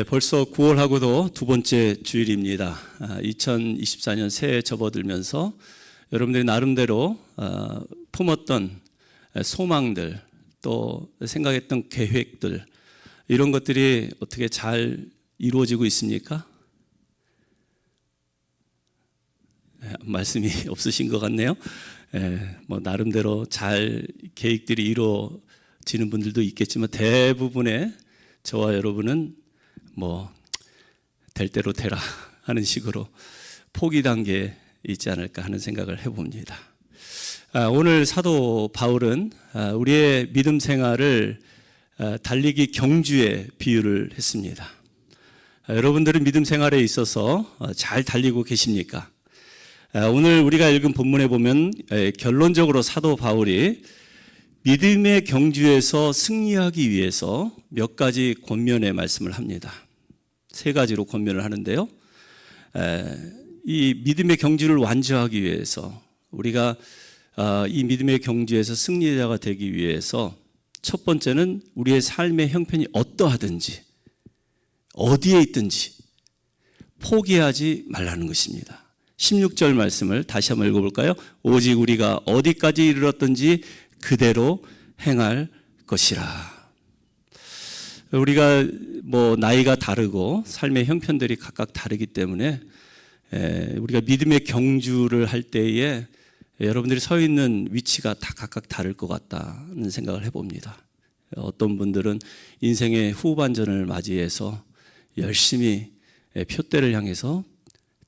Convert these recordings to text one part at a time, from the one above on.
벌써 9월하고도 두 번째 주일입니다. 2024년 새해 접어들면서 여러분들이 나름대로 품었던 소망들, 또 생각했던 계획들, 이런 것들이 어떻게 잘 이루어지고 있습니까? 말씀이 없으신 것 같네요. 나름대로 잘 계획들이 이루어지는 분들도 있겠지만 대부분의 저와 여러분은 될 대로 되라 하는 식으로 포기 단계에 있지 않을까 하는 생각을 해봅니다. 오늘 사도 바울은 우리의 믿음 생활을 달리기 경주에 비유를 했습니다. 여러분들은 믿음 생활에 있어서 잘 달리고 계십니까? 오늘 우리가 읽은 본문에 보면 결론적으로 사도 바울이 믿음의 경주에서 승리하기 위해서 몇 가지 권면의 말씀을 합니다. 세 가지로 권면을 하는데요. 이 믿음의 경주를 완주하기 위해서, 우리가 이 믿음의 경주에서 승리자가 되기 위해서 첫 번째는 우리의 삶의 형편이 어떠하든지 어디에 있든지 포기하지 말라는 것입니다. 16절 말씀을 다시 한번 읽어볼까요? 오직 우리가 어디까지 이르렀든지 그대로 행할 것이라. 우리가 나이가 다르고 삶의 형편들이 각각 다르기 때문에 우리가 믿음의 경주를 할 때에 여러분들이 서 있는 위치가 다 각각 다를 것 같다는 생각을 해봅니다. 어떤 분들은 인생의 후반전을 맞이해서 열심히 표대를 향해서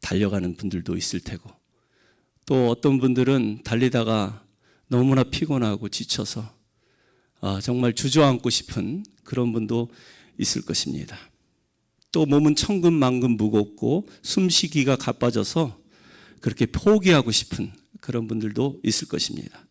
달려가는 분들도 있을 테고, 또 어떤 분들은 달리다가 너무나 피곤하고 지쳐서 정말 주저앉고 싶은 그런 분도 있을 것입니다. 또 몸은 천근만근 무겁고 숨쉬기가 가빠져서 그렇게 포기하고 싶은 그런 분들도 있을 것입니다.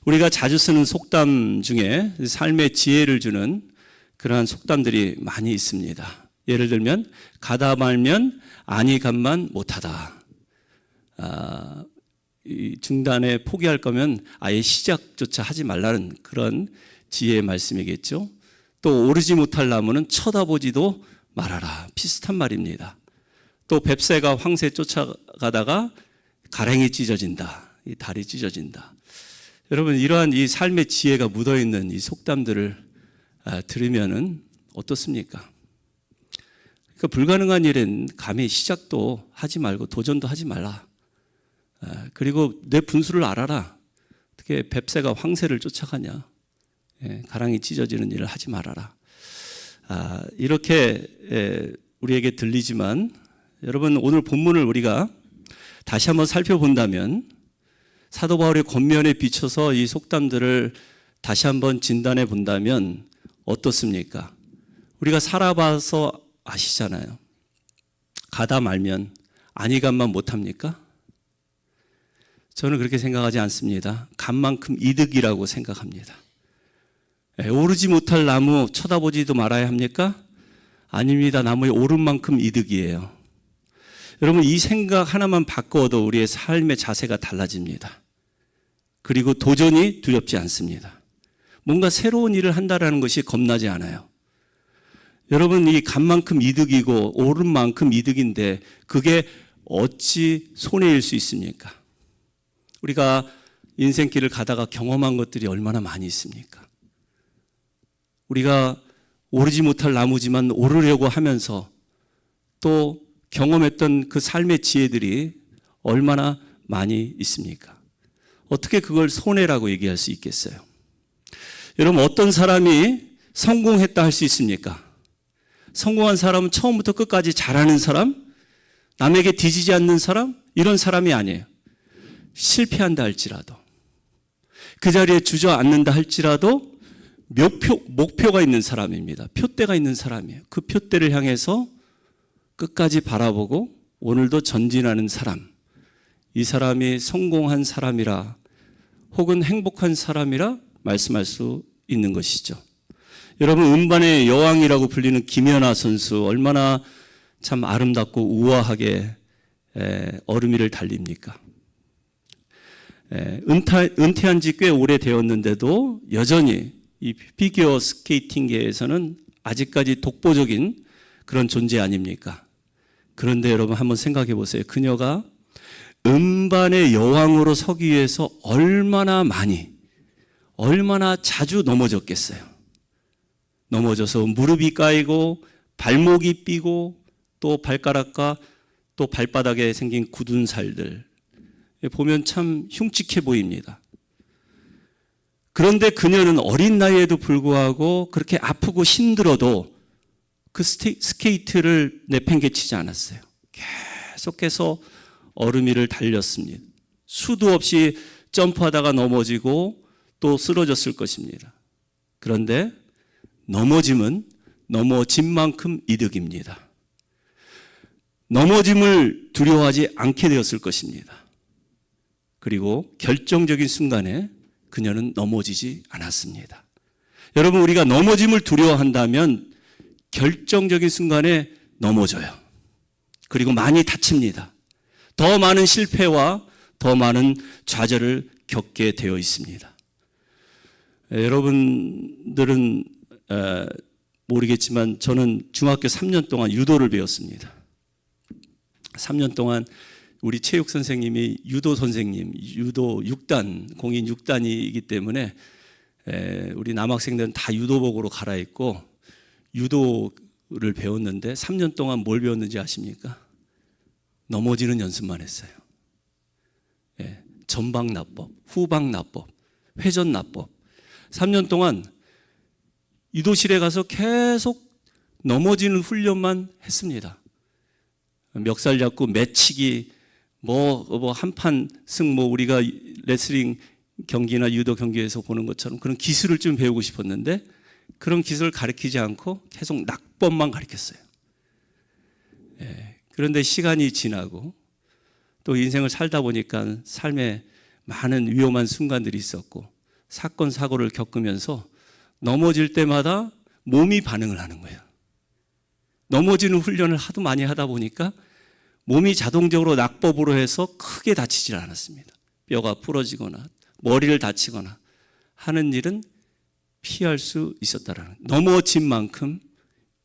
우리가 자주 쓰는 속담 중에 삶의 지혜를 주는 그러한 속담들이 많이 있습니다. 예를 들면 가다 말면 아니 간만 못하다. 이 중단에 포기할 거면 아예 시작조차 하지 말라는 그런 지혜의 말씀이겠죠. 또 오르지 못할 나무는 쳐다보지도 말아라. 비슷한 말입니다. 또 뱁새가 황새 쫓아가다가 가랭이 찢어진다. 이 다리 찢어진다. 여러분, 이러한 이 삶의 지혜가 묻어있는 이 속담들을 들으면은 어떻습니까? 그러니까 불가능한 일은 감히 시작도 하지 말고 도전도 하지 말라. 그리고 내 분수를 알아라. 어떻게 뱁새가 황새를 쫓아가냐. 가랑이 찢어지는 일을 하지 말아라. 이렇게 우리에게 들리지만, 여러분, 오늘 본문을 우리가 다시 한번 살펴본다면 사도 바울의 권면에 비춰서 이 속담들을 다시 한번 진단해 본다면 어떻습니까? 우리가 살아봐서 아시잖아요. 가다 말면 아니 간만 못합니까? 저는 그렇게 생각하지 않습니다. 간만큼 이득이라고 생각합니다. 오르지 못할 나무 쳐다보지도 말아야 합니까? 아닙니다. 나무에 오른 만큼 이득이에요. 여러분, 이 생각 하나만 바꿔도 우리의 삶의 자세가 달라집니다. 그리고 도전이 두렵지 않습니다. 뭔가 새로운 일을 한다는 것이 겁나지 않아요. 여러분, 이 간만큼 이득이고 오른 만큼 이득인데 그게 어찌 손해일 수 있습니까? 우리가 인생길을 가다가 경험한 것들이 얼마나 많이 있습니까? 우리가 오르지 못할 나무지만 오르려고 하면서 또 경험했던 그 삶의 지혜들이 얼마나 많이 있습니까? 어떻게 그걸 손해라고 얘기할 수 있겠어요? 여러분, 어떤 사람이 성공했다 할 수 있습니까? 성공한 사람은 처음부터 끝까지 잘하는 사람, 남에게 뒤지지 않는 사람, 이런 사람이 아니에요. 실패한다 할지라도, 그 자리에 주저앉는다 할지라도 목표가 있는 사람입니다. 표대가 있는 사람이에요. 그 표대를 향해서 끝까지 바라보고 오늘도 전진하는 사람, 이 사람이 성공한 사람이라 혹은 행복한 사람이라 말씀할 수 있는 것이죠. 여러분, 음반의 여왕이라고 불리는 김연아 선수, 얼마나 참 아름답고 우아하게 얼음 위를 달립니까? 은퇴한 지 꽤 오래되었는데도 여전히 이 피겨 스케이팅계에서는 아직까지 독보적인 그런 존재 아닙니까? 그런데 여러분 한번 생각해 보세요. 그녀가 음반의 여왕으로 서기 위해서 얼마나 자주 넘어졌겠어요. 넘어져서 무릎이 까이고 발목이 삐고 또 발가락과 또 발바닥에 생긴 굳은 살들 보면 참 흉측해 보입니다. 그런데 그녀는 어린 나이에도 불구하고 그렇게 아프고 힘들어도 그 스케이트를 내팽개치지 않았어요. 계속해서 얼음 위를 달렸습니다. 수도 없이 점프하다가 넘어지고 또 쓰러졌을 것입니다. 그런데 넘어짐은 넘어진 만큼 이득입니다. 넘어짐을 두려워하지 않게 되었을 것입니다. 그리고 결정적인 순간에 그녀는 넘어지지 않았습니다. 여러분, 우리가 넘어짐을 두려워한다면 결정적인 순간에 넘어져요. 그리고 많이 다칩니다. 더 많은 실패와 더 많은 좌절을 겪게 되어 있습니다. 여러분들은 모르겠지만 저는 중학교 3년 동안 유도를 배웠습니다. 3년 동안 우리 체육 선생님이 유도 선생님, 유도 6단, 공인 6단이기 때문에 우리 남학생들은 다 유도복으로 갈아입고 유도를 배웠는데 3년 동안 뭘 배웠는지 아십니까? 넘어지는 연습만 했어요. 전방납법, 후방납법, 회전납법. 3년 동안 유도실에 가서 계속 넘어지는 훈련만 했습니다. 멱살 잡고 매치기, 한판 승, 우리가 레슬링 경기나 유도 경기에서 보는 것처럼 그런 기술을 좀 배우고 싶었는데 그런 기술을 가르치지 않고 계속 낙법만 가르쳤어요. 그런데 시간이 지나고 또 인생을 살다 보니까 삶에 많은 위험한 순간들이 있었고 사건, 사고를 겪으면서 넘어질 때마다 몸이 반응을 하는 거예요. 넘어지는 훈련을 하도 많이 하다 보니까 몸이 자동적으로 낙법으로 해서 크게 다치질 않았습니다. 뼈가 부러지거나 머리를 다치거나 하는 일은 피할 수 있었다라는, 넘어진 만큼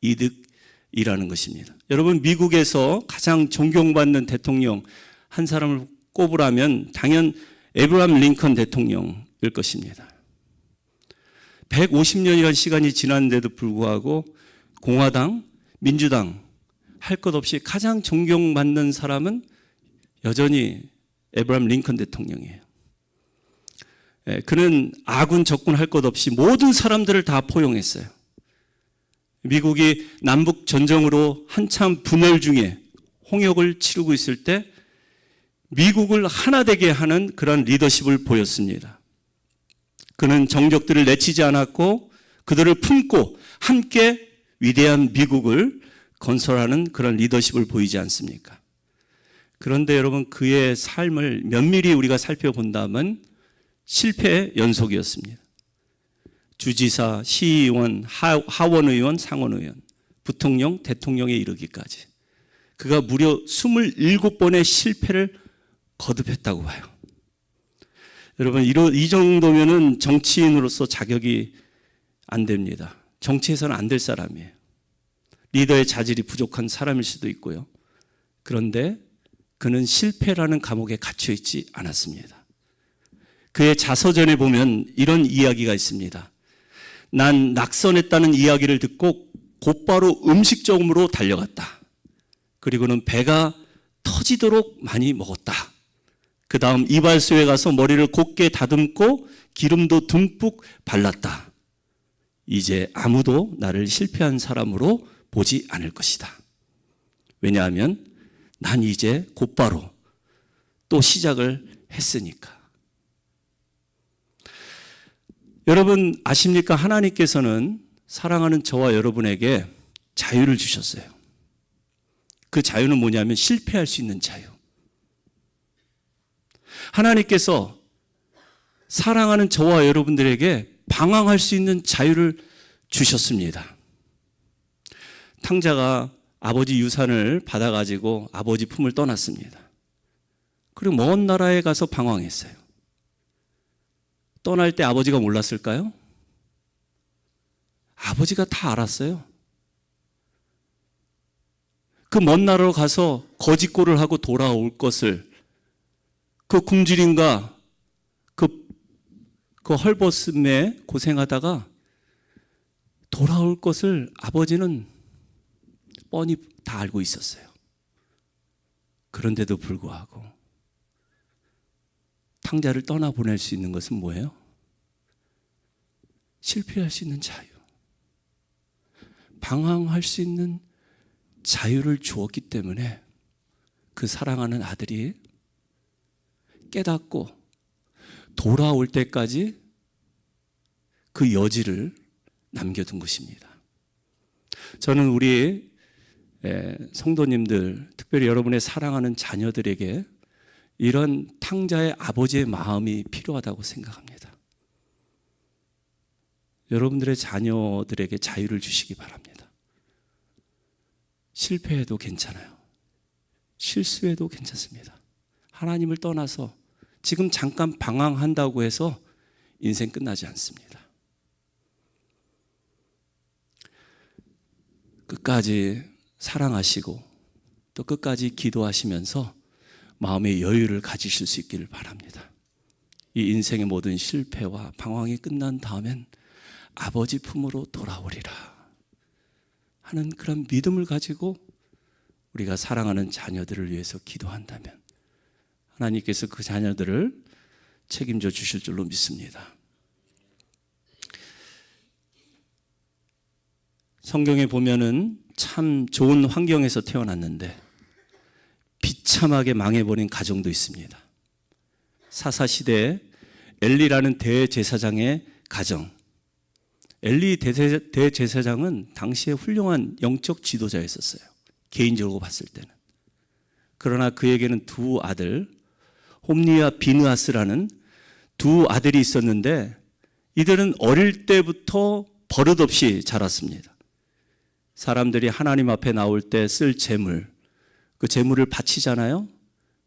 이득이라는 것입니다. 여러분, 미국에서 가장 존경받는 대통령 한 사람을 꼽으라면 당연 에브라함 링컨 대통령일 것입니다. 150년이라는 시간이 지났는데도 불구하고 공화당, 민주당 할 것 없이 가장 존경받는 사람은 여전히 에브라함 링컨 대통령이에요. 그는 아군 적군 할 것 없이 모든 사람들을 다 포용했어요. 미국이 남북 전쟁으로 한참 분열 중에 홍역을 치르고 있을 때 미국을 하나 되게 하는 그런 리더십을 보였습니다. 그는 정적들을 내치지 않았고 그들을 품고 함께 위대한 미국을 건설하는 그런 리더십을 보이지 않습니까? 그런데 여러분, 그의 삶을 면밀히 우리가 살펴본다면 실패의 연속이었습니다. 주지사, 시의원, 하원의원, 상원의원, 부통령, 대통령에 이르기까지 그가 무려 27번의 실패를 거듭했다고 봐요. 여러분, 이 정도면은 정치인으로서 자격이 안 됩니다. 정치에서는 안 될 사람이에요. 리더의 자질이 부족한 사람일 수도 있고요. 그런데 그는 실패라는 감옥에 갇혀 있지 않았습니다. 그의 자서전에 보면 이런 이야기가 있습니다. 난 낙선했다는 이야기를 듣고 곧바로 음식점으로 달려갔다. 그리고는 배가 터지도록 많이 먹었다. 그 다음 이발소에 가서 머리를 곱게 다듬고 기름도 듬뿍 발랐다. 이제 아무도 나를 실패한 사람으로 보지 않을 것이다. 왜냐하면 난 이제 곧바로 또 시작을 했으니까. 여러분 아십니까? 하나님께서는 사랑하는 저와 여러분에게 자유를 주셨어요. 그 자유는 뭐냐면 실패할 수 있는 자유. 하나님께서 사랑하는 저와 여러분들에게 방황할 수 있는 자유를 주셨습니다. 탕자가 아버지 유산을 받아가지고 아버지 품을 떠났습니다. 그리고 먼 나라에 가서 방황했어요. 떠날 때 아버지가 몰랐을까요? 아버지가 다 알았어요. 그 먼 나라로 가서 거짓골을 하고 돌아올 것을 그 굶주림과 그 헐벗음에 고생하다가 돌아올 것을 아버지는 뻔히 다 알고 있었어요. 그런데도 불구하고 탕자를 떠나보낼 수 있는 것은 뭐예요? 실패할 수 있는 자유, 방황할 수 있는 자유를 주었기 때문에 그 사랑하는 아들이 깨닫고 돌아올 때까지 그 여지를 남겨둔 것입니다. 저는 우리 성도님들, 특별히 여러분의 사랑하는 자녀들에게 이런 탕자의 아버지의 마음이 필요하다고 생각합니다. 여러분들의 자녀들에게 자유를 주시기 바랍니다. 실패해도 괜찮아요. 실수해도 괜찮습니다. 하나님을 떠나서 지금 잠깐 방황한다고 해서 인생 끝나지 않습니다. 끝까지 사랑하시고 또 끝까지 기도하시면서 마음의 여유를 가지실 수 있기를 바랍니다. 이 인생의 모든 실패와 방황이 끝난 다음엔 아버지 품으로 돌아오리라 하는 그런 믿음을 가지고 우리가 사랑하는 자녀들을 위해서 기도한다면 하나님께서 그 자녀들을 책임져 주실 줄로 믿습니다. 성경에 보면은 참 좋은 환경에서 태어났는데 비참하게 망해버린 가정도 있습니다. 사사시대에 엘리라는 대제사장의 가정. 엘리 대제사장은 당시에 훌륭한 영적 지도자였었어요. 개인적으로 봤을 때는. 그러나 그에게는 두 아들, 홈니와 비느하스라는 두 아들이 있었는데 이들은 어릴 때부터 버릇없이 자랐습니다. 사람들이 하나님 앞에 나올 때 쓸 재물, 그 재물을 바치잖아요.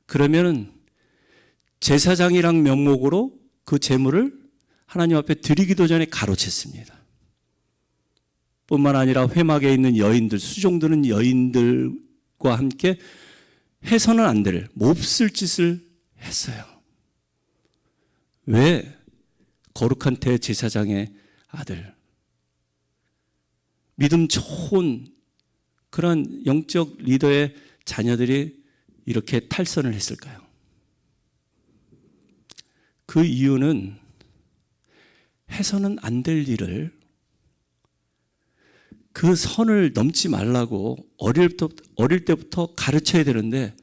그러면은 제사장이란 명목으로 그 재물을 하나님 앞에 드리기도 전에 가로챘습니다. 뿐만 아니라 회막에 있는 여인들, 수종드는 여인들과 함께 해서는 안 될 몹쓸 짓을 했어요. 왜? 거룩한 대제사장의 아들, 믿음 좋은 그런 영적 리더의 자녀들이 이렇게 탈선을 했을까요? 그 이유는 해서는 안 될 일을 그 선을 넘지 말라고 어릴 때부터 가르쳐야 되는데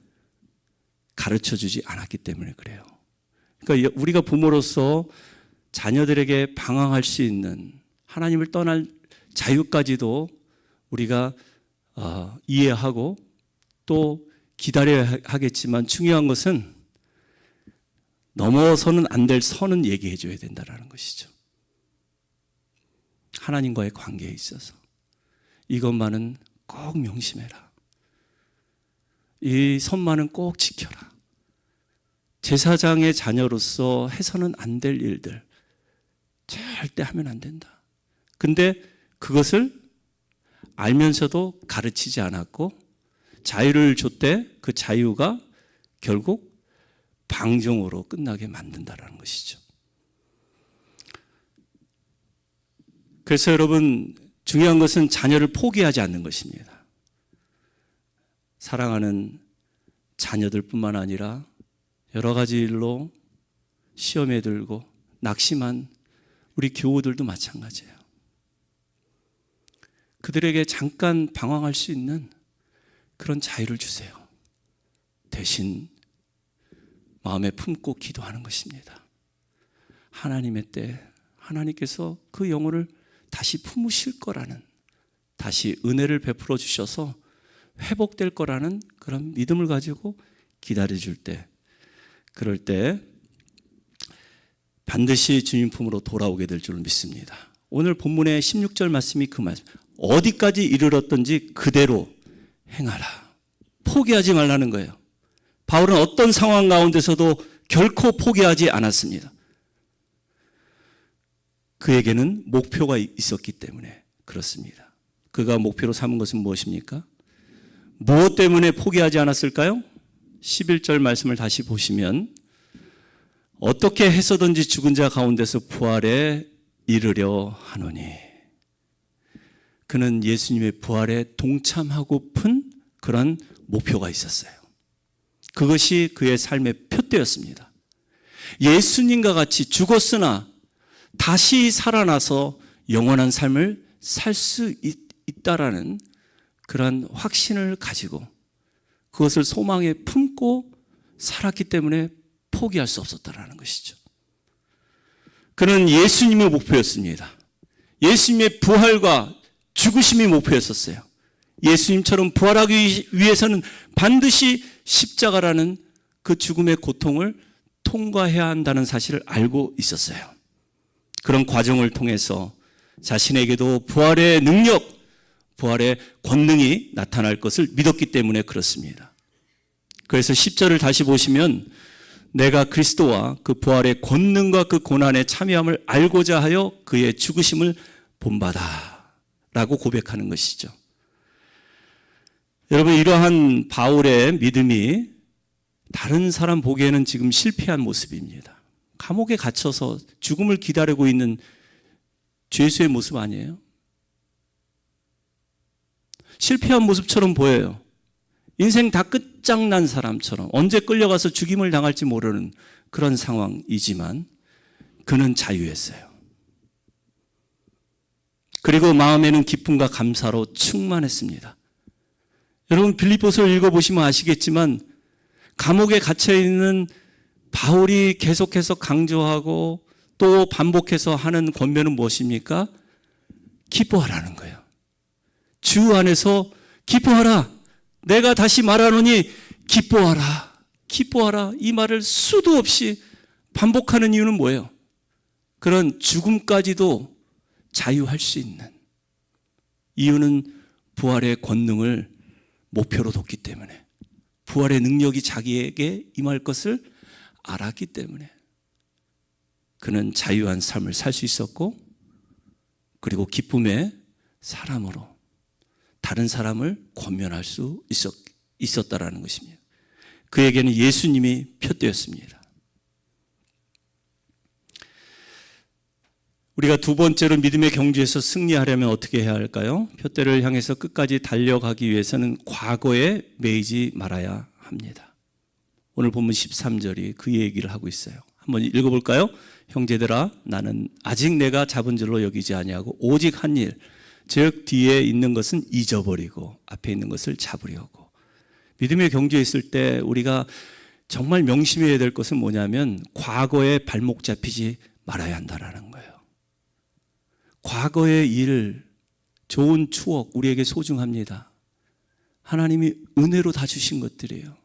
가르쳐 주지 않았기 때문에 그래요. 그러니까 우리가 부모로서 자녀들에게 방황할 수 있는 하나님을 떠날 자유까지도 우리가 이해하고 또 기다려야 하겠지만 중요한 것은 넘어서는 안 될 선은 얘기해 줘야 된다는 것이죠. 하나님과의 관계에 있어서 이것만은 꼭 명심해라. 이 선만은 꼭 지켜라. 제사장의 자녀로서 해서는 안 될 일들 절대 하면 안 된다. 근데 그것을 알면서도 가르치지 않았고 자유를 줬대 그 자유가 결국 방종으로 끝나게 만든다는 것이죠. 그래서 여러분 중요한 것은 자녀를 포기하지 않는 것입니다. 사랑하는 자녀들뿐만 아니라 여러 가지 일로 시험에 들고 낙심한 우리 교우들도 마찬가지예요. 그들에게 잠깐 방황할 수 있는 그런 자유를 주세요. 대신 마음에 품고 기도하는 것입니다. 하나님의 때 하나님께서 그 영혼을 다시 품으실 거라는, 다시 은혜를 베풀어 주셔서 회복될 거라는 그런 믿음을 가지고 기다려줄 때, 그럴 때 반드시 주님 품으로 돌아오게 될 줄 믿습니다. 오늘 본문의 16절 말씀이 그 말씀, 어디까지 이르렀든지 그대로 행하라. 포기하지 말라는 거예요. 바울은 어떤 상황 가운데서도 결코 포기하지 않았습니다. 그에게는 목표가 있었기 때문에 그렇습니다. 그가 목표로 삼은 것은 무엇입니까? 무엇 때문에 포기하지 않았을까요? 11절 말씀을 다시 보시면 어떻게 해서든지 죽은 자 가운데서 부활에 이르려 하노니, 그는 예수님의 부활에 동참하고픈 그런 목표가 있었어요. 그것이 그의 삶의 표대였습니다. 예수님과 같이 죽었으나 다시 살아나서 영원한 삶을 살 수 있다라는 그런 확신을 가지고 그것을 소망에 품고 살았기 때문에 포기할 수 없었다라는 것이죠. 그는 예수님의 목표였습니다. 예수님의 부활과 죽으심이 목표였었어요. 예수님처럼 부활하기 위해서는 반드시 십자가라는 그 죽음의 고통을 통과해야 한다는 사실을 알고 있었어요. 그런 과정을 통해서 자신에게도 부활의 능력, 부활의 권능이 나타날 것을 믿었기 때문에 그렇습니다. 그래서 10절을 다시 보시면 내가 그리스도와 그 부활의 권능과 그 고난에 참여함을 알고자 하여 그의 죽으심을 본받아 라고 고백하는 것이죠. 여러분, 이러한 바울의 믿음이 다른 사람 보기에는 지금 실패한 모습입니다. 감옥에 갇혀서 죽음을 기다리고 있는 죄수의 모습 아니에요? 실패한 모습처럼 보여요. 인생 다 끝장난 사람처럼 언제 끌려가서 죽임을 당할지 모르는 그런 상황이지만 그는 자유했어요. 그리고 마음에는 기쁨과 감사로 충만했습니다. 여러분, 빌립보서를 읽어보시면 아시겠지만 감옥에 갇혀있는 바울이 계속해서 강조하고 또 반복해서 하는 권면은 무엇입니까? 기뻐하라는 거예요. 주 안에서 기뻐하라. 내가 다시 말하노니 기뻐하라. 기뻐하라. 이 말을 수도 없이 반복하는 이유는 뭐예요? 그런 죽음까지도 자유할 수 있는 이유는 부활의 권능을 목표로 뒀기 때문에, 부활의 능력이 자기에게 임할 것을 알았기 때문에 그는 자유한 삶을 살 수 있었고, 그리고 기쁨의 사람으로 다른 사람을 권면할 수 있었다라는 것입니다. 그에게는 예수님이 표대였습니다. 우리가 두 번째로 믿음의 경주에서 승리하려면 어떻게 해야 할까요? 표대를 향해서 끝까지 달려가기 위해서는 과거에 매이지 말아야 합니다. 오늘 본문 13절이 그 얘기를 하고 있어요. 한번 읽어볼까요? 형제들아, 나는 아직 내가 잡은 줄로 여기지 아니하고 오직 한 일, 즉 뒤에 있는 것은 잊어버리고 앞에 있는 것을 잡으려고. 믿음의 경주에 있을 때 우리가 정말 명심해야 될 것은 뭐냐면 과거에 발목 잡히지 말아야 한다는 거예요. 과거의 일, 좋은 추억 우리에게 소중합니다. 하나님이 은혜로 다 주신 것들이에요.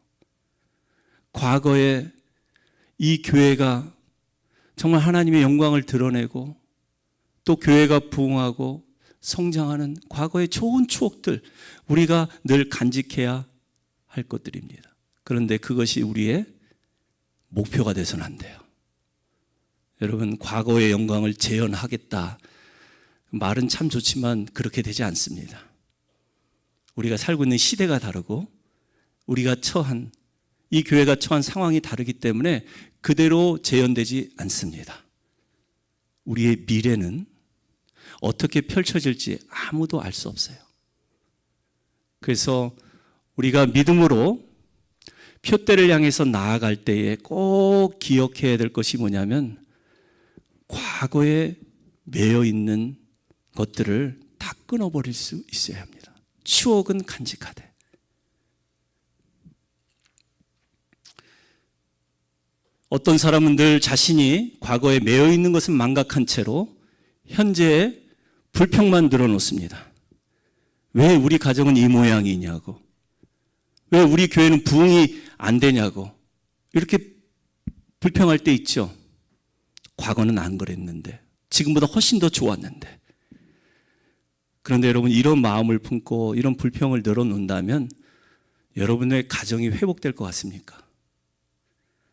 과거에 이 교회가 정말 하나님의 영광을 드러내고 또 교회가 부흥하고 성장하는 과거의 좋은 추억들, 우리가 늘 간직해야 할 것들입니다. 그런데 그것이 우리의 목표가 돼서는 안 돼요. 여러분, 과거의 영광을 재현하겠다 말은 참 좋지만 그렇게 되지 않습니다. 우리가 살고 있는 시대가 다르고 우리가 처한, 이 교회가 처한 상황이 다르기 때문에 그대로 재현되지 않습니다. 우리의 미래는 어떻게 펼쳐질지 아무도 알 수 없어요. 그래서 우리가 믿음으로 표대를 향해서 나아갈 때에 꼭 기억해야 될 것이 뭐냐면 과거에 매여 있는 것들을 다 끊어버릴 수 있어야 합니다. 추억은 간직하되. 어떤 사람은 늘 자신이 과거에 매여 있는 것은 망각한 채로 현재의 불평만 늘어놓습니다. 왜 우리 가정은 이 모양이냐고, 왜 우리 교회는 부흥이 안 되냐고 이렇게 불평할 때 있죠. 과거는 안 그랬는데, 지금보다 훨씬 더 좋았는데. 그런데 여러분, 이런 마음을 품고 이런 불평을 늘어놓는다면 여러분의 가정이 회복될 것 같습니까?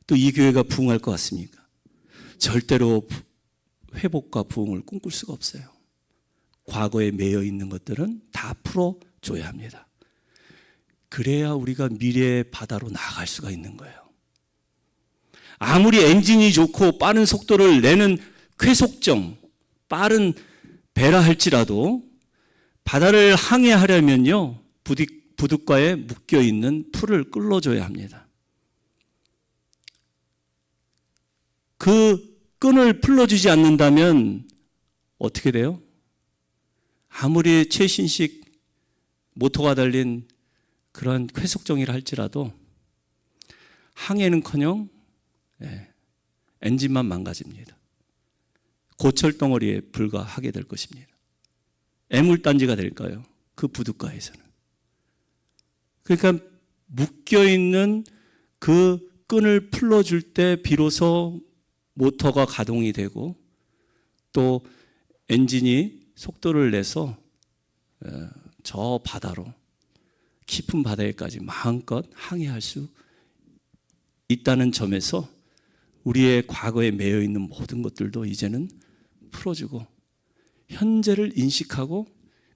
또 이 교회가 부흥할 것 같습니까? 절대로 회복과 부흥을 꿈꿀 수가 없어요. 과거에 매여 있는 것들은 다 풀어줘야 합니다. 그래야 우리가 미래의 바다로 나아갈 수가 있는 거예요. 아무리 엔진이 좋고 빠른 속도를 내는 쾌속정, 빠른 배라 할지라도 바다를 항해하려면요, 부둣가에 묶여있는 풀을 끌어줘야 합니다. 그 끈을 풀어주지 않는다면 어떻게 돼요? 아무리 최신식 모터가 달린 그런 쾌속정이라 할지라도 항해는커녕 엔진만 망가집니다. 고철덩어리에 불과하게 될 것입니다. 애물단지가 될까요? 그 부둣가에서는. 그러니까 묶여있는 그 끈을 풀어줄 때 비로소 모터가 가동이 되고 또 엔진이 속도를 내서 저 바다로, 깊은 바다에까지 마음껏 항해할 수 있다는 점에서 우리의 과거에 매여 있는 모든 것들도 이제는 풀어주고 현재를 인식하고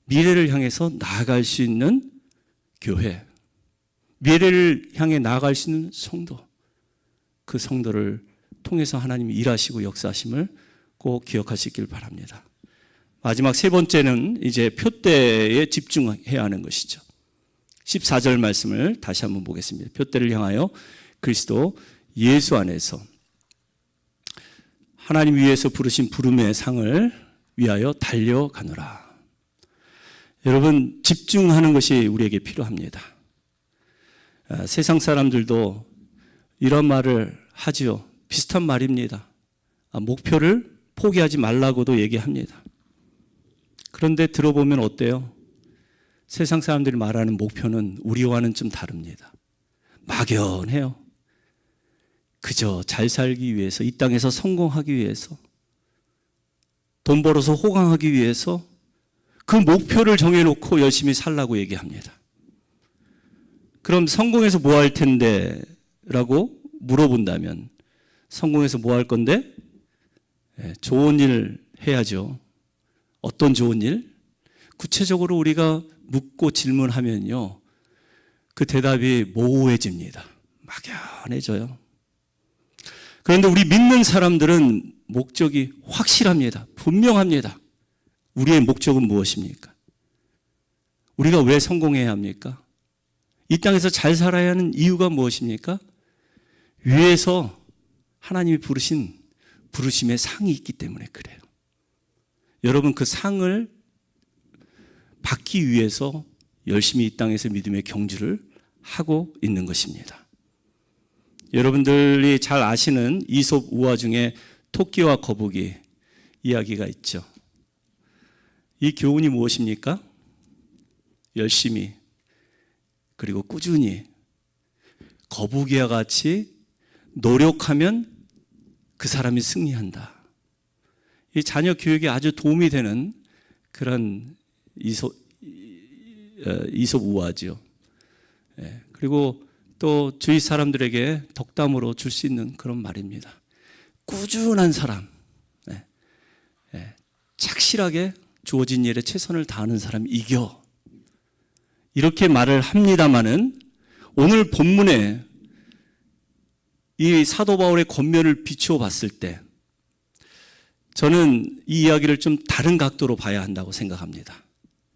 미래를 향해서 나아갈 수 있는 교회, 미래를 향해 나아갈 수 있는 성도, 그 성도를 통해서 하나님이 일하시고 역사하심을 꼭 기억하시길 바랍니다. 마지막 세 번째는 이제 표대에 집중해야 하는 것이죠. 14절 말씀을 다시 한번 보겠습니다. 표대를 향하여 그리스도 예수 안에서 하나님 위에서 부르신 부름의 상을 위하여 달려가노라. 여러분, 집중하는 것이 우리에게 필요합니다. 세상 사람들도 이런 말을 하지요. 비슷한 말입니다. 목표를 포기하지 말라고도 얘기합니다. 그런데 들어보면 어때요? 세상 사람들이 말하는 목표는 우리와는 좀 다릅니다. 막연해요. 그저 잘 살기 위해서, 이 땅에서 성공하기 위해서, 돈 벌어서 호강하기 위해서 그 목표를 정해놓고 열심히 살라고 얘기합니다. 그럼 성공해서 뭐 할 텐데? 라고 물어본다면 성공해서 뭐 할 건데? 좋은 일 해야죠. 어떤 좋은 일? 구체적으로 우리가 묻고 질문하면요, 그 대답이 모호해집니다. 막연해져요. 그런데 우리 믿는 사람들은 목적이 확실합니다. 분명합니다. 우리의 목적은 무엇입니까? 우리가 왜 성공해야 합니까? 이 땅에서 잘 살아야 하는 이유가 무엇입니까? 위에서 하나님이 부르신 부르심의 상이 있기 때문에 그래요. 여러분, 그 상을 받기 위해서 열심히 이 땅에서 믿음의 경주를 하고 있는 것입니다. 여러분들이 잘 아시는 이솝 우화 중에 토끼와 거북이 이야기가 있죠. 이 교훈이 무엇입니까? 열심히, 그리고 꾸준히, 거북이와 같이 노력하면 그 사람이 승리한다. 이 자녀 교육에 아주 도움이 되는 그런 이솝 우화죠. 그리고 또 주위 사람들에게 덕담으로 줄 수 있는 그런 말입니다. 꾸준한 사람, 착실하게 주어진 일에 최선을 다하는 사람이 이겨. 이렇게 말을 합니다마는 오늘 본문에 이 사도 바울의 권면을 비추어 봤을 때 저는 이 이야기를 좀 다른 각도로 봐야 한다고 생각합니다.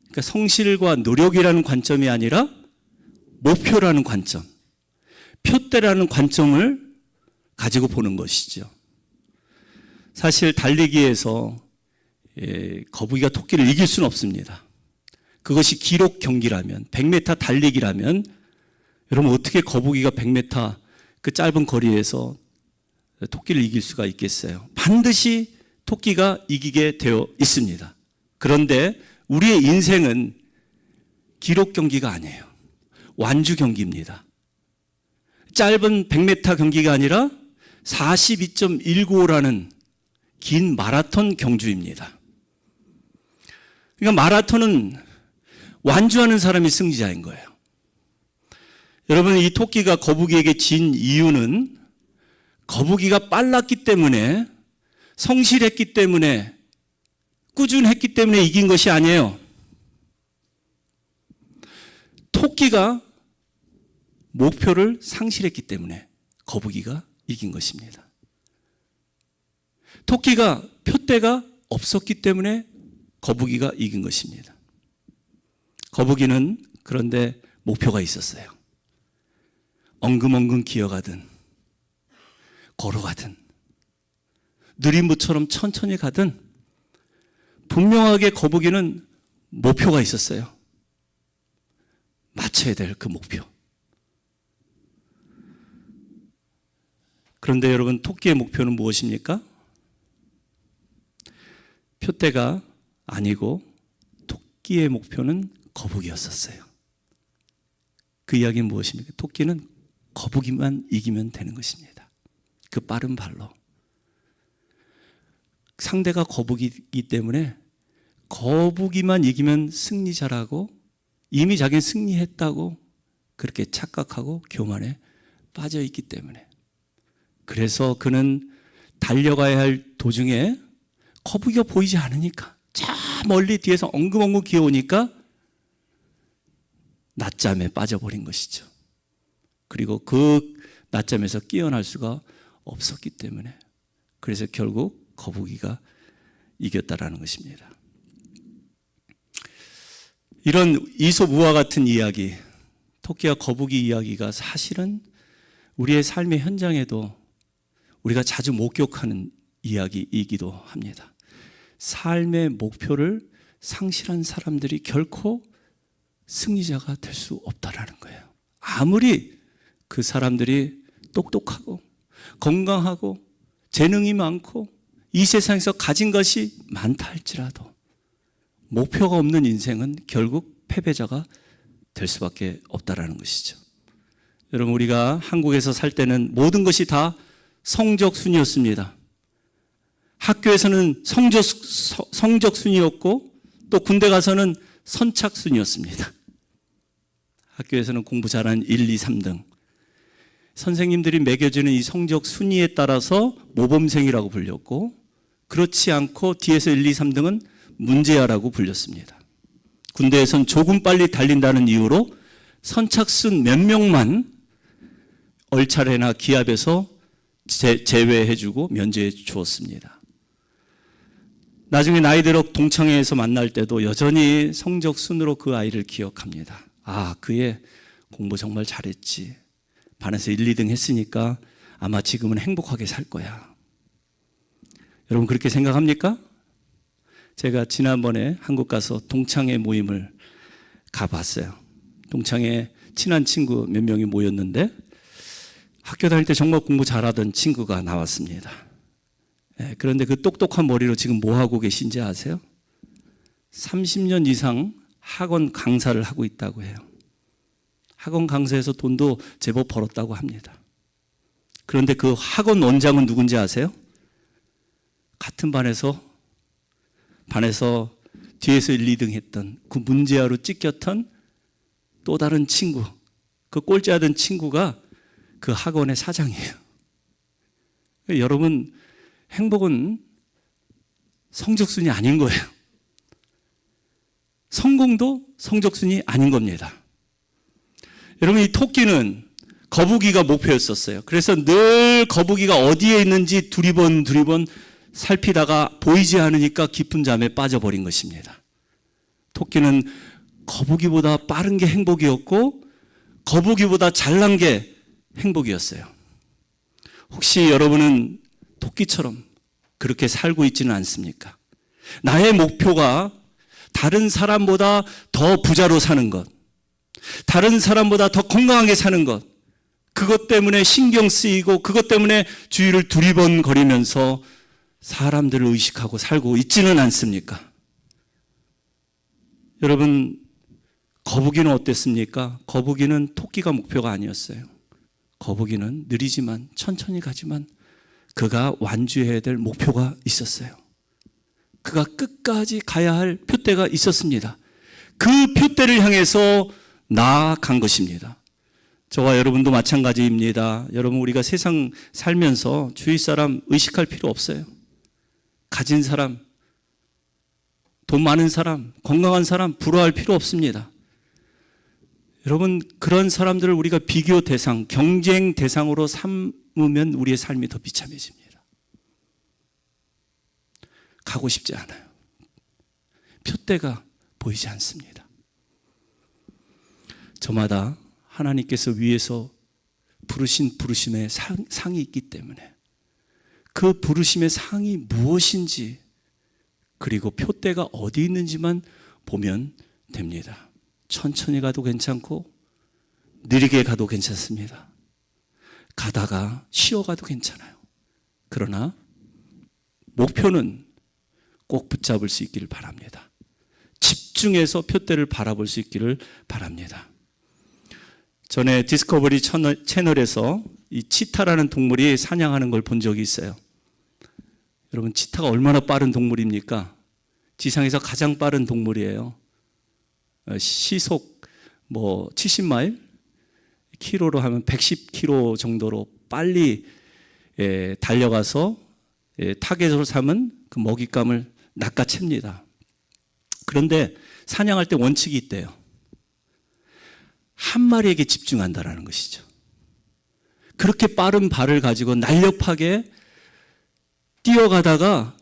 그러니까 성실과 노력이라는 관점이 아니라 목표라는 관점, 표대라는 관점을 가지고 보는 것이죠. 사실 달리기에서 거북이가 토끼를 이길 수는 없습니다. 그것이 기록 경기라면, 100m 달리기라면 여러분 어떻게 거북이가 100m 그 짧은 거리에서 토끼를 이길 수가 있겠어요? 반드시 토끼가 이기게 되어 있습니다. 그런데 우리의 인생은 기록 경기가 아니에요. 완주 경기입니다. 짧은 100m 경기가 아니라 42.195라는 긴 마라톤 경주입니다. 그러니까 마라톤은 완주하는 사람이 승리자인 거예요. 여러분, 이 토끼가 거북이에게 진 이유는 거북이가 빨랐기 때문에, 성실했기 때문에, 꾸준했기 때문에 이긴 것이 아니에요. 토끼가 목표를 상실했기 때문에 거북이가 이긴 것입니다. 토끼가 표대가 없었기 때문에 거북이가 이긴 것입니다. 거북이는 그런데 목표가 있었어요. 엉금엉금 기어가든 걸어가든 느림보처럼 천천히 가든 분명하게 거북이는 목표가 있었어요. 맞춰야 될 그 목표. 그런데 여러분, 토끼의 목표는 무엇입니까? 표대가 아니고 토끼의 목표는 거북이였었어요. 그 이야기는 무엇입니까? 토끼는 거북이만 이기면 되는 것입니다. 그 빠른 발로. 상대가 거북이기 때문에 거북이만 이기면 승리자라고, 이미 자기는 승리했다고 그렇게 착각하고 교만에 빠져 있기 때문에. 그래서 그는 달려가야 할 도중에 거북이가 보이지 않으니까, 저 멀리 뒤에서 엉금엉금 기어오니까 낮잠에 빠져버린 것이죠. 그리고 그 낮잠에서 깨어날 수가 없었기 때문에, 그래서 결국 거북이가 이겼다라는 것입니다. 이런 이솝우화 같은 이야기, 토끼와 거북이 이야기가 사실은 우리의 삶의 현장에도 우리가 자주 목격하는 이야기이기도 합니다. 삶의 목표를 상실한 사람들이 결코 승리자가 될 수 없다라는 거예요. 아무리 그 사람들이 똑똑하고 건강하고 재능이 많고 이 세상에서 가진 것이 많다 할지라도 목표가 없는 인생은 결국 패배자가 될 수밖에 없다라는 것이죠. 여러분, 우리가 한국에서 살 때는 모든 것이 다 성적순이었습니다. 학교에서는 성적순이었고 또 군대 가서는 선착순이었습니다. 학교에서는 공부 잘하는 1, 2, 3등. 선생님들이 매겨주는 이 성적 순위에 따라서 모범생이라고 불렸고, 그렇지 않고 뒤에서 1, 2, 3등은 문제아라고 불렸습니다. 군대에선 조금 빨리 달린다는 이유로 선착순 몇 명만 얼차례나 기합에서 제외해주고 면제해 주었습니다. 나중에 나이 들어 동창회에서 만날 때도 여전히 성적순으로 그 아이를 기억합니다. 아, 그애 공부 정말 잘했지. 반에서 1, 2등 했으니까 아마 지금은 행복하게 살 거야. 여러분, 그렇게 생각합니까? 제가 지난번에 한국 가서 동창회 모임을 가봤어요. 동창회 친한 친구 몇 명이 모였는데 학교 다닐 때 정말 공부 잘하던 친구가 나왔습니다. 그런데 그 똑똑한 머리로 지금 뭐 하고 계신지 아세요? 30년 이상 학원 강사를 하고 있다고 해요. 학원 강사에서 돈도 제법 벌었다고 합니다. 그런데 그 학원 원장은 누군지 아세요? 같은 반에서 뒤에서 1, 2등 했던 그 문제아로 찢겼던 또 다른 친구, 그 꼴찌하던 친구가 그 학원의 사장이에요. 여러분, 행복은 성적순이 아닌 거예요. 성공도 성적순이 아닌 겁니다. 여러분, 이 토끼는 거북이가 목표였었어요. 그래서 늘 거북이가 어디에 있는지 두리번 살피다가 보이지 않으니까 깊은 잠에 빠져버린 것입니다. 토끼는 거북이보다 빠른 게 행복이었고 거북이보다 잘난 게 행복이었어요. 혹시 여러분은 토끼처럼 그렇게 살고 있지는 않습니까? 나의 목표가 다른 사람보다 더 부자로 사는 것, 다른 사람보다 더 건강하게 사는 것, 그것 때문에 신경 쓰이고 그것 때문에 주위를 두리번거리면서 사람들을 의식하고 살고 있지는 않습니까? 여러분, 거북이는 어땠습니까? 거북이는 토끼가 목표가 아니었어요. 거북이는 느리지만 천천히 가지만 그가 완주해야 될 목표가 있었어요. 그가 끝까지 가야 할 표대가 있었습니다. 그 표대를 향해서 나아간 것입니다. 저와 여러분도 마찬가지입니다. 여러분, 우리가 세상 살면서 주위 사람 의식할 필요 없어요. 가진 사람, 돈 많은 사람, 건강한 사람 부러워할 필요 없습니다. 여러분, 그런 사람들을 우리가 비교 대상, 경쟁 대상으로 삼으면 우리의 삶이 더 비참해집니다. 가고 싶지 않아요. 표대가 보이지 않습니다. 저마다 하나님께서 위에서 부르신 부르심의 상이 있기 때문에 그 부르심의 상이 무엇인지, 그리고 표대가 어디 있는지만 보면 됩니다. 천천히 가도 괜찮고 느리게 가도 괜찮습니다. 가다가 쉬어가도 괜찮아요. 그러나 목표는 꼭 붙잡을 수 있기를 바랍니다. 집중해서 표대를 바라볼 수 있기를 바랍니다. 전에 디스커버리 채널에서 이 치타라는 동물이 사냥하는 걸 본 적이 있어요. 여러분, 치타가 얼마나 빠른 동물입니까? 지상에서 가장 빠른 동물이에요. 시속 70마일? 키로로 하면 110km 정도로 빨리 달려가서 타겟으로 삼은 그 먹잇감을 낚아챕니다. 그런데 사냥할 때 원칙이 있대요. 한 마리에게 집중한다라는 것이죠. 그렇게 빠른 발을 가지고 날렵하게 뛰어가다가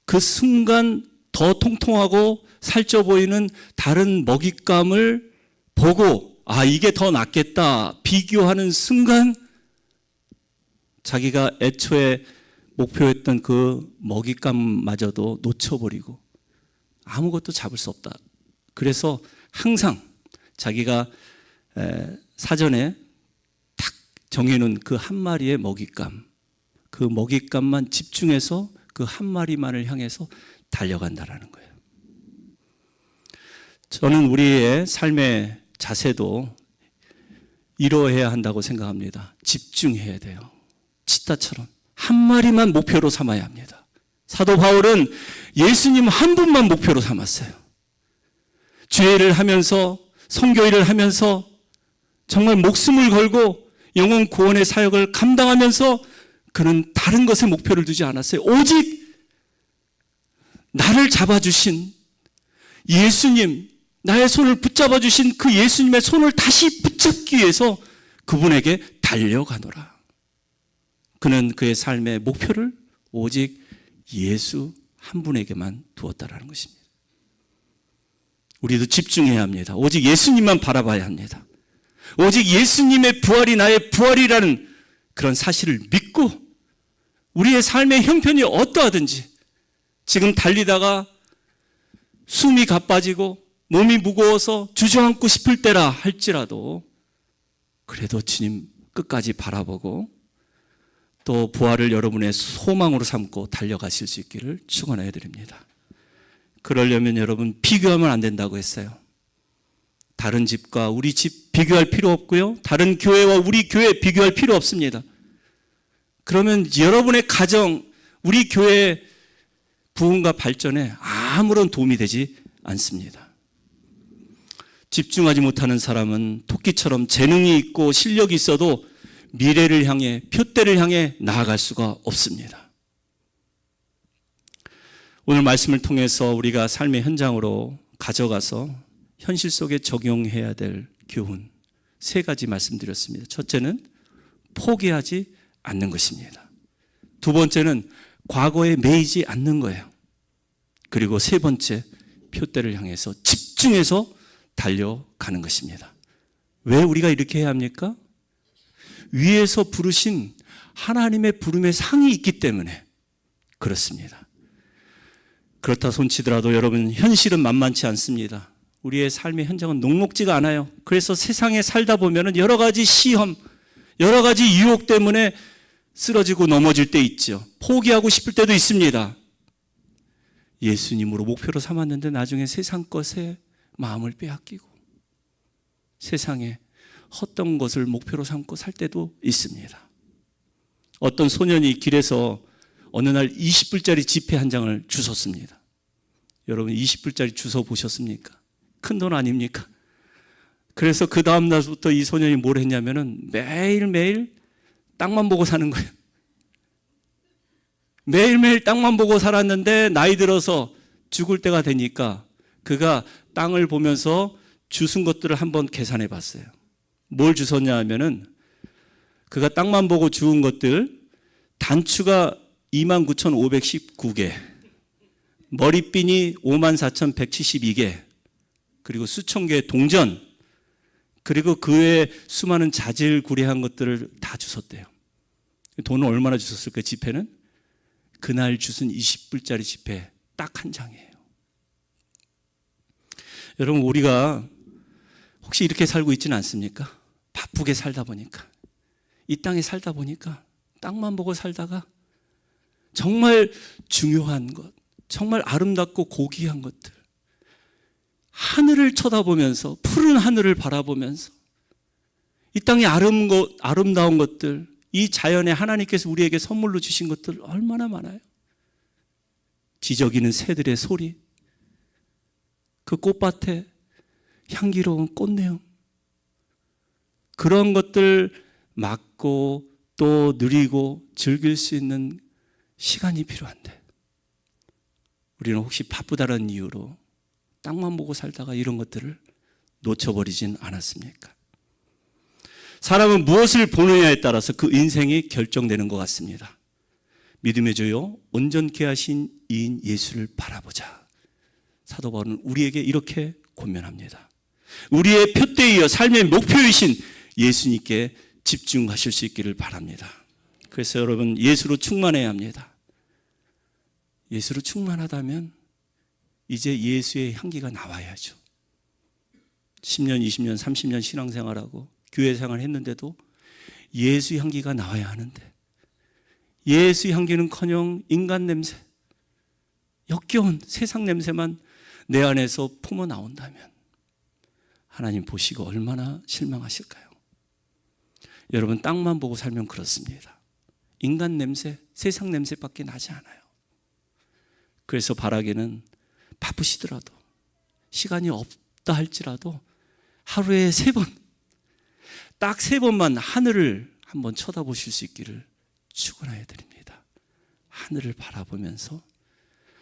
그 순간 더 통통하고 살쪄 보이는 다른 먹잇감을 보고 이게 더 낫겠다 비교하는 순간 자기가 애초에 목표했던 그 먹잇감마저도 놓쳐버리고 아무것도 잡을 수 없다. 그래서 항상 자기가 사전에 딱 정해놓은 그 한 마리의 먹잇감, 그 먹잇감만 집중해서 그 한 마리만을 향해서 달려간다라는 거예요. 저는 우리의 삶의 자세도 이러해야 한다고 생각합니다. 집중해야 돼요. 치타처럼 한 마리만 목표로 삼아야 합니다. 사도 바울은 예수님 한 분만 목표로 삼았어요. 주일을 하면서 선교일을 하면서 정말 목숨을 걸고 영혼 구원의 사역을 감당하면서 그는 다른 것에 목표를 두지 않았어요. 오직 나를 잡아주신 예수님, 나의 손을 붙잡아 주신 그 예수님의 손을 다시 붙잡기 위해서 그분에게 달려가노라. 그는 그의 삶의 목표를 오직 예수 한 분에게만 두었다라는 것입니다. 우리도 집중해야 합니다. 오직 예수님만 바라봐야 합니다. 오직 예수님의 부활이 나의 부활이라는 그런 사실을 믿고 우리의 삶의 형편이 어떠하든지 지금 달리다가 숨이 가빠지고 몸이 무거워서 주저앉고 싶을 때라 할지라도 그래도 주님 끝까지 바라보고 또 부활을 여러분의 소망으로 삼고 달려가실 수 있기를 축원해 드립니다. 그러려면 여러분 비교하면 안 된다고 했어요. 다른 집과 우리 집 비교할 필요 없고요. 다른 교회와 우리 교회 비교할 필요 없습니다. 그러면 여러분의 가정, 우리 교회의 부흥과 발전에 아무런 도움이 되지 않습니다. 집중하지 못하는 사람은 토끼처럼 재능이 있고 실력이 있어도 미래를 향해, 표대를 향해 나아갈 수가 없습니다. 오늘 말씀을 통해서 우리가 삶의 현장으로 가져가서 현실 속에 적용해야 될 교훈 3가지 말씀드렸습니다. 첫째는 포기하지 않는 것입니다. 두 번째는 과거에 매이지 않는 거예요. 그리고 세 번째, 표대를 향해서 집중해서 달려가는 것입니다. 왜 우리가 이렇게 해야 합니까? 위에서 부르신 하나님의 부름의 상이 있기 때문에 그렇습니다. 그렇다 손치더라도 여러분 현실은 만만치 않습니다. 우리의 삶의 현장은 녹록지가 않아요. 그래서 세상에 살다 보면 여러 가지 시험, 여러 가지 유혹 때문에 쓰러지고 넘어질 때 있죠. 포기하고 싶을 때도 있습니다. 예수님으로 목표로 삼았는데 나중에 세상 것에 마음을 빼앗기고 세상에 헛된 것을 목표로 삼고 살 때도 있습니다. 어떤 소년이 길에서 어느 날 20불짜리 지폐 한 장을 주웠습니다. 여러분 20불짜리 주워 보셨습니까? 큰 돈 아닙니까? 그래서 그 다음 날부터 이 소년이 뭘 했냐면은 매일매일 땅만 보고 사는 거예요. 매일매일 땅만 보고 살았는데 나이 들어서 죽을 때가 되니까 그가 땅을 보면서 주순 것들을 한번 계산해 봤어요. 뭘 주웠냐 하면은 그가 땅만 보고 주운 것들 단추가 29,519개, 머리핀이 54,172개, 그리고 수천 개의 동전, 그리고 그 외에 수많은 자질구레한 것들을 다 주웠대요. 돈을 얼마나 주웠을까? 지폐는 그날 주순 20불짜리 지폐 딱 한 장이에요. 여러분, 우리가 혹시 이렇게 살고 있지는 않습니까? 바쁘게 살다 보니까, 이 땅에 살다 보니까 땅만 보고 살다가 정말 중요한 것, 정말 아름답고 고귀한 것들, 하늘을 쳐다보면서, 푸른 하늘을 바라보면서 이 땅의 아름다운 것들, 이 자연에 하나님께서 우리에게 선물로 주신 것들 얼마나 많아요. 지저귀는 새들의 소리, 그 꽃밭에 향기로운 꽃내음, 그런 것들 맡고 또 누리고 즐길 수 있는 시간이 필요한데, 우리는 혹시 바쁘다는 이유로 땅만 보고 살다가 이런 것들을 놓쳐버리진 않았습니까? 사람은 무엇을 보느냐에 따라서 그 인생이 결정되는 것 같습니다. 믿음의 주요 온전케 하신 이인 예수를 바라보자. 사도 바울은 우리에게 이렇게 권면합니다. 우리의 표대이어 삶의 목표이신 예수님께 집중하실 수 있기를 바랍니다. 그래서 여러분, 예수로 충만해야 합니다. 예수로 충만하다면 이제 예수의 향기가 나와야죠. 10년, 20년, 30년 신앙생활하고 교회생활 했는데도 예수 향기가 나와야 하는데, 예수 향기는커녕 인간 냄새, 역겨운 세상 냄새만 내 안에서 품어 나온다면 하나님 보시고 얼마나 실망하실까요? 여러분, 땅만 보고 살면 그렇습니다. 인간 냄새, 세상 냄새밖에 나지 않아요. 그래서 바라기는 바쁘시더라도, 시간이 없다 할지라도 하루에 3번, 딱 3번만 하늘을 한번 쳐다보실 수 있기를 축원하여 드립니다. 하늘을 바라보면서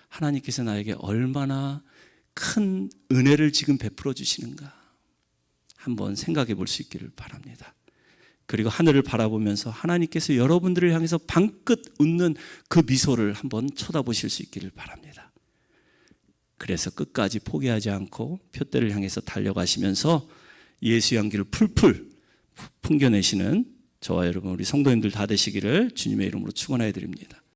하나님께서 나에게 얼마나 큰 은혜를 지금 베풀어 주시는가 한번 생각해 볼 수 있기를 바랍니다. 그리고 하늘을 바라보면서 하나님께서 여러분들을 향해서 방긋 웃는 그 미소를 한번 쳐다보실 수 있기를 바랍니다. 그래서 끝까지 포기하지 않고 표대를 향해서 달려가시면서 예수 향기를 풀풀 풍겨내시는 저와 여러분, 우리 성도님들 다 되시기를 주님의 이름으로 축원하여 드립니다.